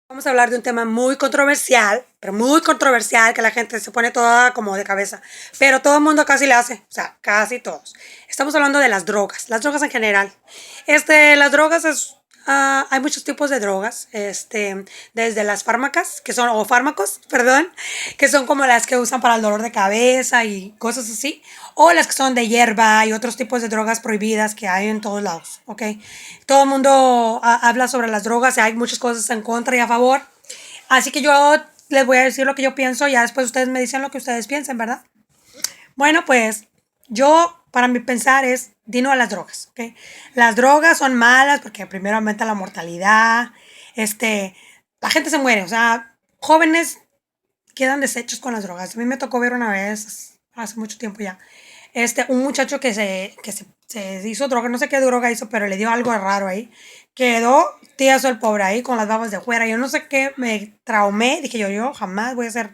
Vamos a hablar de un tema muy controversial, pero muy controversial, que la gente se pone toda como de cabeza. Pero todo el mundo casi le hace, o sea, casi todos. Estamos hablando de las drogas en general. Las drogas hay muchos tipos de drogas, desde las fármacas, o fármacos, perdón, que son como las que usan para el dolor de cabeza y cosas así, o las que son de hierba y otros tipos de drogas prohibidas que hay en todos lados, ¿ok? Todo el mundo habla sobre las drogas y hay muchas cosas en contra y a favor. Así que yo les voy a decir lo que yo pienso y ya después ustedes me dicen lo que ustedes piensen, ¿verdad? Bueno, pues yo, para mi pensar, es dino a las drogas, ¿ok? Las drogas son malas porque primero aumenta la mortalidad, este, la gente se muere, o sea, jóvenes quedan deshechos con las drogas. A mí me tocó ver una vez, hace mucho tiempo ya, un muchacho se hizo droga, no sé qué droga hizo, pero le dio algo raro ahí. Quedó tieso el pobre ahí con las babas de fuera. Yo no sé qué, me traumé. Dije yo jamás voy a hacer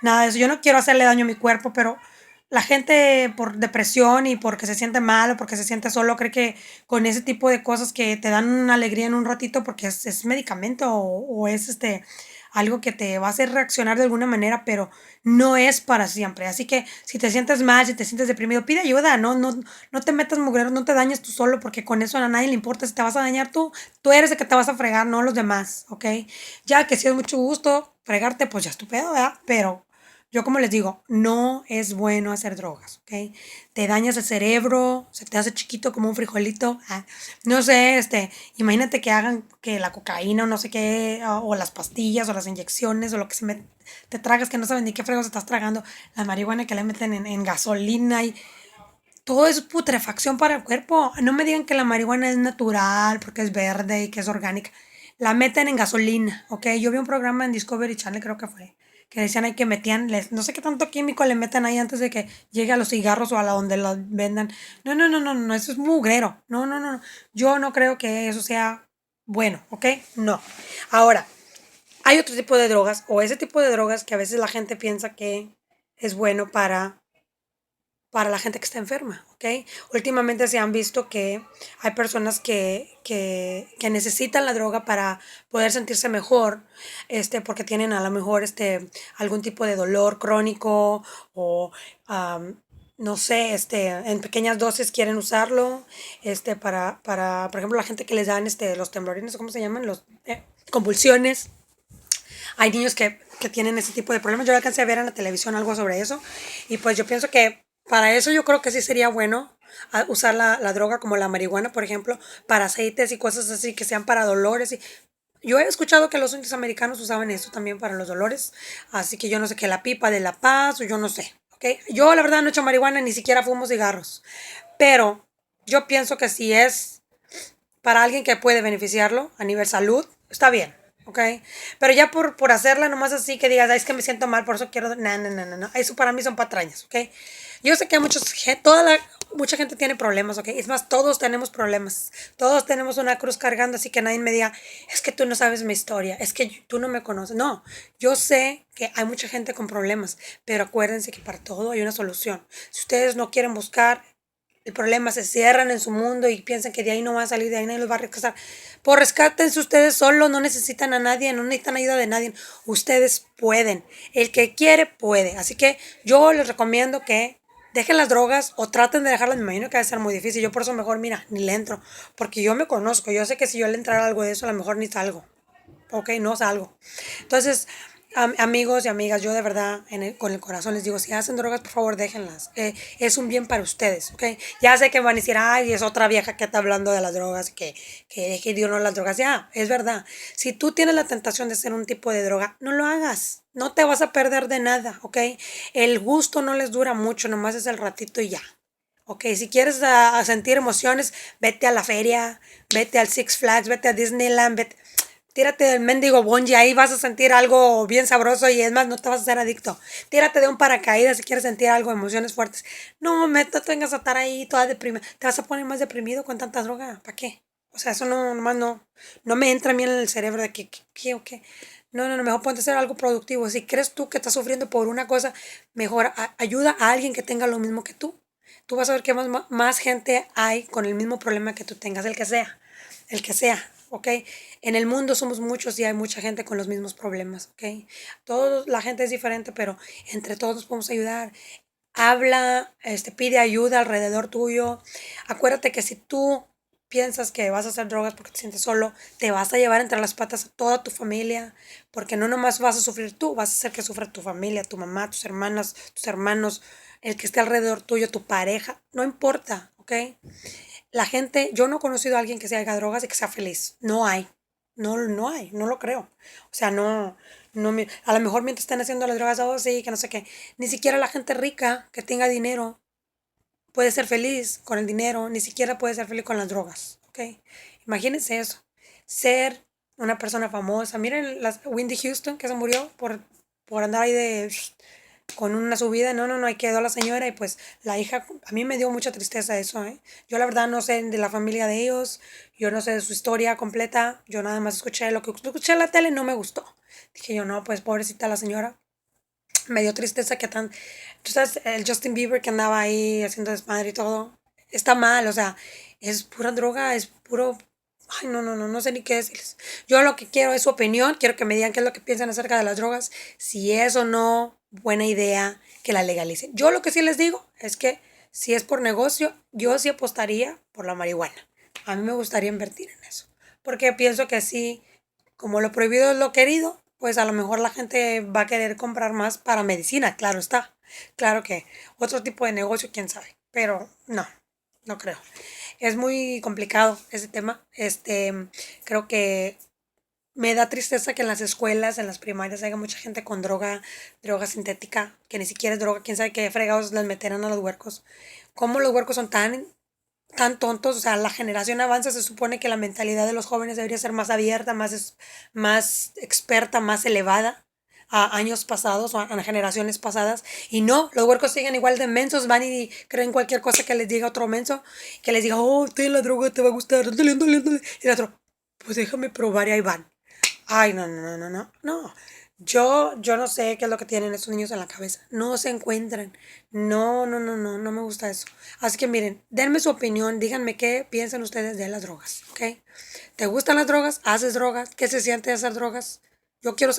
nada de eso. Yo no quiero hacerle daño a mi cuerpo, pero la gente por depresión y porque se siente mal o porque se siente solo cree que con ese tipo de cosas que te dan una alegría en un ratito porque es medicamento o es algo que te va a hacer reaccionar de alguna manera, pero no es para siempre. Así que si te sientes mal, si te sientes deprimido, pide ayuda, no te metas mugrero, no te dañes tú solo, porque con eso a nadie le importa si te vas a dañar tú eres el que te vas a fregar, no los demás, ¿ok? Ya que si es mucho gusto fregarte, pues ya es tu pedo, ¿verdad? Pero yo como les digo, no es bueno hacer drogas, ¿ok? Te dañas el cerebro, se te hace chiquito como un frijolito. No sé, imagínate que hagan que la cocaína o no sé qué, o las pastillas o las inyecciones o lo que te tragas que no saben ni qué fregos estás tragando, la marihuana que le meten en gasolina y todo es putrefacción para el cuerpo. No me digan que la marihuana es natural porque es verde y que es orgánica. La meten en gasolina, ¿ok? Yo vi un programa en Discovery Channel, creo que fue, que decían ahí que metían, no sé qué tanto químico le meten ahí antes de que llegue a los cigarros o a la donde los vendan. No, eso es mugrero. No. Yo no creo que eso sea bueno, ¿ok? No. Ahora, hay otro tipo de drogas o ese tipo de drogas que a veces la gente piensa que es bueno para la gente que está enferma, ¿ok? Últimamente se han visto que hay personas que necesitan la droga para poder sentirse mejor, porque tienen a lo mejor algún tipo de dolor crónico o no sé, en pequeñas dosis quieren usarlo, por ejemplo, la gente que les dan los temblorines, ¿cómo se llaman? Los convulsiones. Hay niños que tienen ese tipo de problemas. Yo alcancé a ver en la televisión algo sobre eso. Y pues yo pienso que para eso yo creo que sí sería bueno usar la droga como la marihuana, por ejemplo, para aceites y cosas así que sean para dolores. Yo he escuchado que los indios americanos usaban eso también para los dolores. Así que yo no sé qué, la pipa de la paz o yo no sé. ¿Ok? Yo la verdad no he hecho marihuana, ni siquiera fumo cigarros. Pero yo pienso que si es para alguien que puede beneficiarlo a nivel salud, está bien, ¿ok? Pero ya por hacerla nomás así que digas, "Ay, es que me siento mal, por eso quiero", no, eso para mí son patrañas, ¿ok? Yo sé que mucha gente tiene problemas, ¿ok? Es más, todos tenemos problemas, todos tenemos una cruz cargando, así que nadie me diga, es que tú no sabes mi historia, es que tú no me conoces, no, yo sé que hay mucha gente con problemas, pero acuérdense que para todo hay una solución. Si ustedes no quieren buscar el problema, se cierran en su mundo y piensan que de ahí no van a salir, de ahí nadie los va a rescatar. Por rescátense ustedes solos, no necesitan a nadie, no necesitan ayuda de nadie. Ustedes pueden. El que quiere, puede. Así que yo les recomiendo que dejen las drogas o traten de dejarlas. Me imagino que va a ser muy difícil. Yo por eso mejor, mira, ni le entro. Porque yo me conozco. Yo sé que si yo le entrara algo de eso, a lo mejor ni salgo. Ok, no salgo. Entonces, amigos y amigas, yo de verdad con el corazón les digo, si hacen drogas, por favor, déjenlas. Es un bien para ustedes, ¿ok? Ya sé que van a decir, ay, es otra vieja que está hablando de las drogas, que deje Dios no las drogas. Ya, es verdad. Si tú tienes la tentación de hacer un tipo de droga, no lo hagas. No te vas a perder de nada, ¿ok? El gusto no les dura mucho, nomás es el ratito y ya. Ok, si quieres a sentir emociones, vete a la feria, vete al Six Flags, vete a Disneyland, tírate del mendigo bungee, ahí vas a sentir algo bien sabroso y es más, no te vas a hacer adicto. Tírate de un paracaídas si quieres sentir algo, emociones fuertes. No, te vengas a estar ahí toda deprimida. Te vas a poner más deprimido con tanta droga. ¿Para qué? O sea, eso no, nomás no me entra a mí en el cerebro de qué o qué. No, mejor ponte a hacer algo productivo. Si crees tú que estás sufriendo por una cosa, mejor ayuda a alguien que tenga lo mismo que tú. Tú vas a ver que más gente hay con el mismo problema que tú tengas, el que sea, ¿ok? En el mundo somos muchos y hay mucha gente con los mismos problemas, ¿ok? Todos, la gente es diferente, pero entre todos nos podemos ayudar. Habla, pide ayuda alrededor tuyo. Acuérdate que si tú piensas que vas a hacer drogas porque te sientes solo, te vas a llevar entre las patas a toda tu familia, porque no nomás vas a sufrir tú, vas a hacer que sufra tu familia, tu mamá, tus hermanas, tus hermanos, el que esté alrededor tuyo, tu pareja, no importa, ¿ok? La gente, yo no he conocido a alguien que se haga drogas y que sea feliz. No hay. No, no hay, no lo creo. O sea, no, no a lo mejor mientras están haciendo las drogas, oh sí, que no sé qué. Ni siquiera la gente rica que tenga dinero puede ser feliz con el dinero, ni siquiera puede ser feliz con las drogas, ¿ok? Imagínense eso. Ser una persona famosa. Miren las Whitney Houston que se murió por andar ahí de con una subida, no, no, no, ahí quedó la señora y pues la hija, a mí me dio mucha tristeza eso, ¿eh? Yo la verdad no sé de la familia de ellos, yo no sé de su historia completa, yo nada más escuché lo que escuché en la tele, no me gustó. Dije yo, no, pues pobrecita la señora, me dio tristeza que tan, tú sabes, el Justin Bieber que andaba ahí haciendo desmadre y todo, está mal, o sea, es pura droga, es puro, ay, no, no, no, no sé ni qué decirles. Yo lo que quiero es su opinión, quiero que me digan qué es lo que piensan acerca de las drogas, si es o no buena idea que la legalicen. Yo lo que sí les digo es que si es por negocio, yo sí apostaría por la marihuana. A mí me gustaría invertir en eso, porque pienso que sí, como lo prohibido es lo querido, pues a lo mejor la gente va a querer comprar más para medicina, claro está. Claro que otro tipo de negocio, quién sabe, pero no, no creo. Es muy complicado ese tema. Creo que me da tristeza que en las escuelas, en las primarias, haya mucha gente con droga sintética, que ni siquiera es droga, quién sabe qué fregados les meterán a los huercos. ¿Cómo los huercos son tan tontos? O sea, la generación avanza, se supone que la mentalidad de los jóvenes debería ser más abierta, más experta, más elevada a años pasados o a generaciones pasadas. Y no, los huercos siguen igual de mensos, van y creen cualquier cosa que les diga otro menso, que les diga, oh, ten la droga, te va a gustar, dale, dale, dale. Y el otro, pues déjame probar y ahí van. Ay, no, no, no, no, no, no. Yo no sé qué es lo que tienen esos niños en la cabeza. No se encuentran. No, no, no, no, no me gusta eso. Así que miren, denme su opinión, díganme qué piensan ustedes de las drogas, ¿ok? ¿Te gustan las drogas? ¿Haces drogas? ¿Qué se siente hacer drogas? Yo quiero